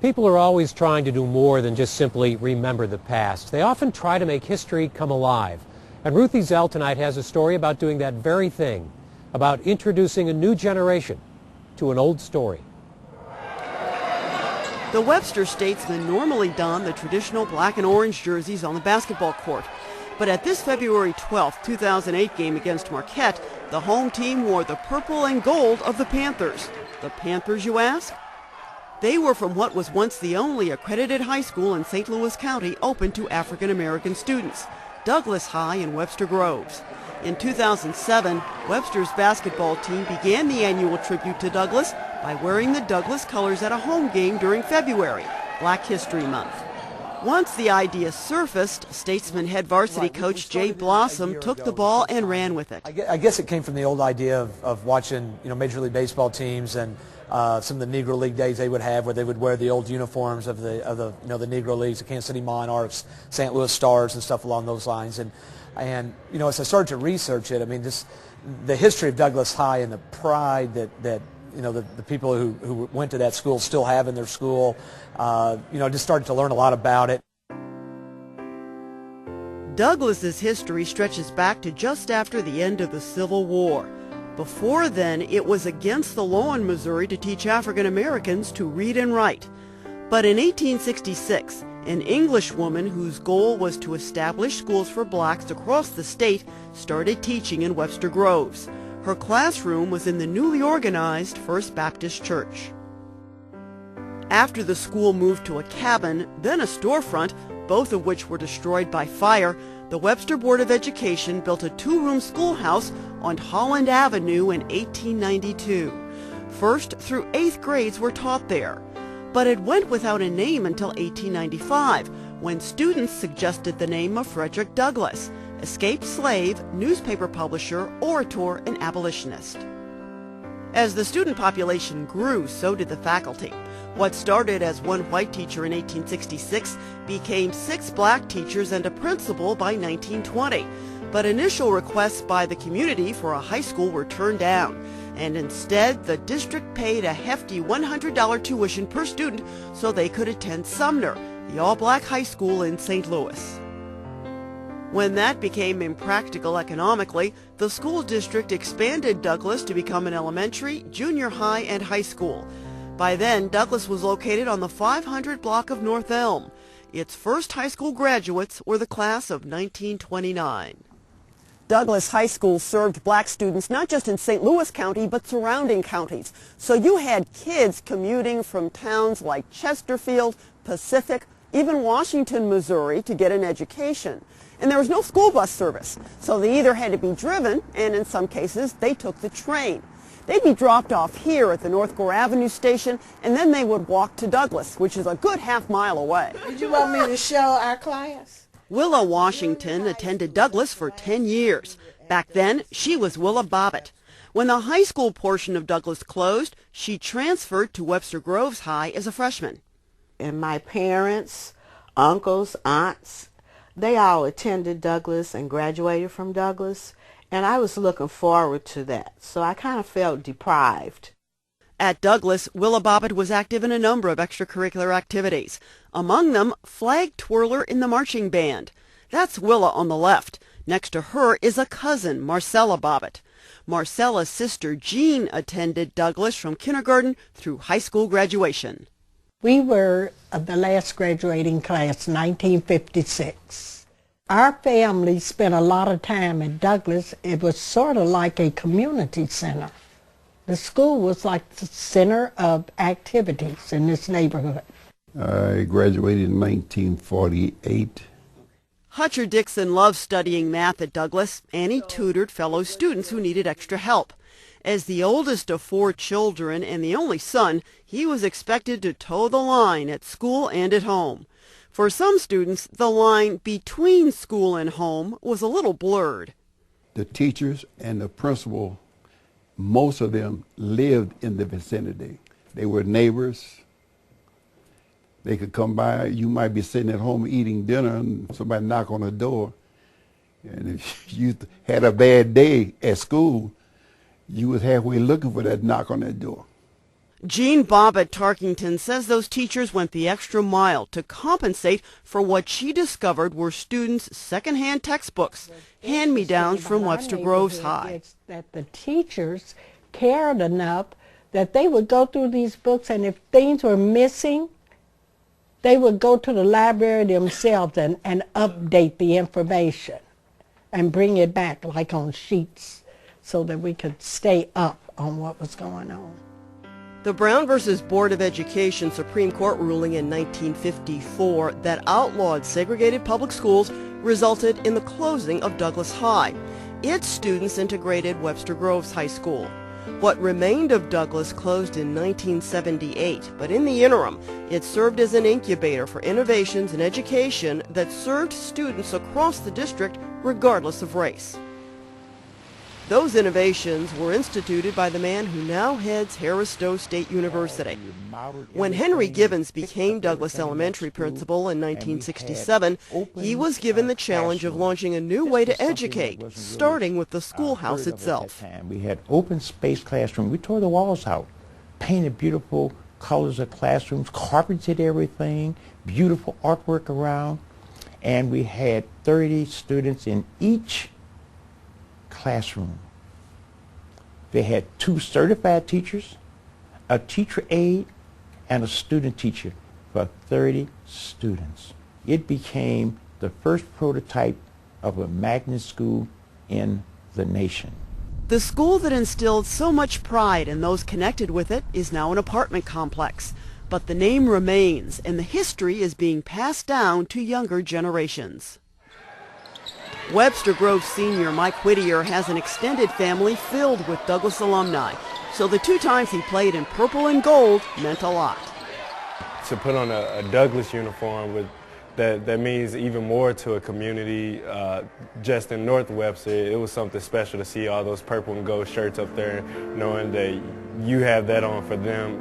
People are always trying to do more than just simply remember the past. They often try to make history come alive. And Ruth Ezell tonight has a story about doing that very thing, about introducing a new generation to an old story. The Webster statesmen normally don the traditional black and orange jerseys on the basketball court. But at this February 12, 2008 game against Marquette, the home team wore the purple and gold of the Panthers. The Panthers, you ask? They were from what was once the only accredited high school in St. Louis County open to African American students, Douglass High in Webster Groves. In 2007, Webster's basketball team began the annual tribute to Douglass by wearing the Douglass colors at a home game during February, Black History Month. Once the idea surfaced, Statesman head varsity coach Jay Blossom took the ball and ran with it. I guess it came from the old idea of watching, Major League Baseball teams and some of the Negro League days they would have, where they would wear the old uniforms of the Negro Leagues, the Kansas City Monarchs, St. Louis Stars, and stuff along those lines. And as I started to research it, just the history of Douglass High and the pride that the people who went to that school still have in their school, just started to learn a lot about it. Douglass's history stretches back to just after the end of the Civil War. Before then, it was against the law in Missouri to teach African Americans to read and write. But in 1866, an English woman whose goal was to establish schools for blacks across the state started teaching in Webster Groves. Her classroom was in the newly organized First Baptist Church. After the school moved to a cabin, then a storefront, both of which were destroyed by fire, the Webster Board of Education built a two-room schoolhouse on Holland Avenue in 1892. First through 8th grades were taught there. But it went without a name until 1895, when students suggested the name of Frederick Douglass, escaped slave, newspaper publisher, orator, and abolitionist. As the student population grew, so did the faculty. What started as one white teacher in 1866 became 6 black teachers and a principal by 1920. But initial requests by the community for a high school were turned down, and instead the district paid a hefty $100 tuition per student so they could attend Sumner, the all-black high school in St. Louis. When that became impractical economically, the school district expanded Douglass to become an elementary, junior high, and high school. By then, Douglass was located on the 500 block of North Elm. Its first high school graduates were the class of 1929. Douglass High School served black students not just in St. Louis County, but surrounding counties. So you had kids commuting from towns like Chesterfield, Pacific, even Washington, Missouri, to get an education. And there was no school bus service, so they either had to be driven, and in some cases, they took the train. They'd be dropped off here at the North Gore Avenue station, and then they would walk to Douglass, which is a good half-mile away. Did you want me to show our class? Willa Washington attended Douglass for 10 years. Back then, she was Willa Bobbitt. When the high school portion of Douglass closed, she transferred to Webster Groves High as a freshman. And my parents, uncles, aunts, they all attended Douglass and graduated from Douglass, and I was looking forward to that, so I kind of felt deprived. At Douglass, Willa Bobbitt was active in a number of extracurricular activities. Among them, flag twirler in the marching band. That's Willa on the left. Next to her is a cousin, Marcella Bobbitt. Marcella's sister, Jean, attended Douglass from kindergarten through high school graduation. We were the last graduating class, 1956. Our family spent a lot of time at Douglass. It was sort of like a community center. The school was like the center of activities in this neighborhood. I graduated in 1948. Hutcher Dixon loved studying math at Douglass, and he tutored fellow students who needed extra help. As the oldest of 4 children and the only son, he was expected to toe the line at school and at home. For some students, the line between school and home was a little blurred. The teachers and the principal, most of them lived in the vicinity. They were neighbors. They could come by. You might be sitting at home eating dinner and somebody knock on the door. And if you had a bad day at school, you was halfway looking for that knock on that door. Jean Bobbitt Tarkington says those teachers went the extra mile to compensate for what she discovered were students' secondhand textbooks, hand-me-downs from Webster Groves High. It's that the teachers cared enough that they would go through these books, and if things were missing, they would go to the library themselves and update the information and bring it back like on sheets so that we could stay up on what was going on. The Brown versus Board of Education Supreme Court ruling in 1954 that outlawed segregated public schools resulted in the closing of Douglass High. Its students integrated Webster Groves High School. What remained of Douglass closed in 1978, but in the interim, it served as an incubator for innovations in education that served students across the district regardless of race. Those innovations were instituted by the man who now heads Harris-Stowe State University. When Henry Gibbons became Douglass Elementary principal in 1967, he was given the challenge of launching a new way to educate, starting with the schoolhouse itself. We had open space classrooms. We tore the walls out, painted beautiful colors of classrooms, carpeted everything, beautiful artwork around, and we had 30 students in each classroom. They had 2 certified teachers, a teacher aide, and a student teacher for 30 students. It became the first prototype of a magnet school in the nation. The school that instilled so much pride in those connected with it is now an apartment complex. But the name remains, and the history is being passed down to younger generations. Webster Groves senior Mike Whittier has an extended family filled with Douglass alumni, so the 2 times he played in purple and gold meant a lot. To put on a Douglass uniform, that means even more to a community just in North Webster. It was something special to see all those purple and gold shirts up there, knowing that you have that on for them.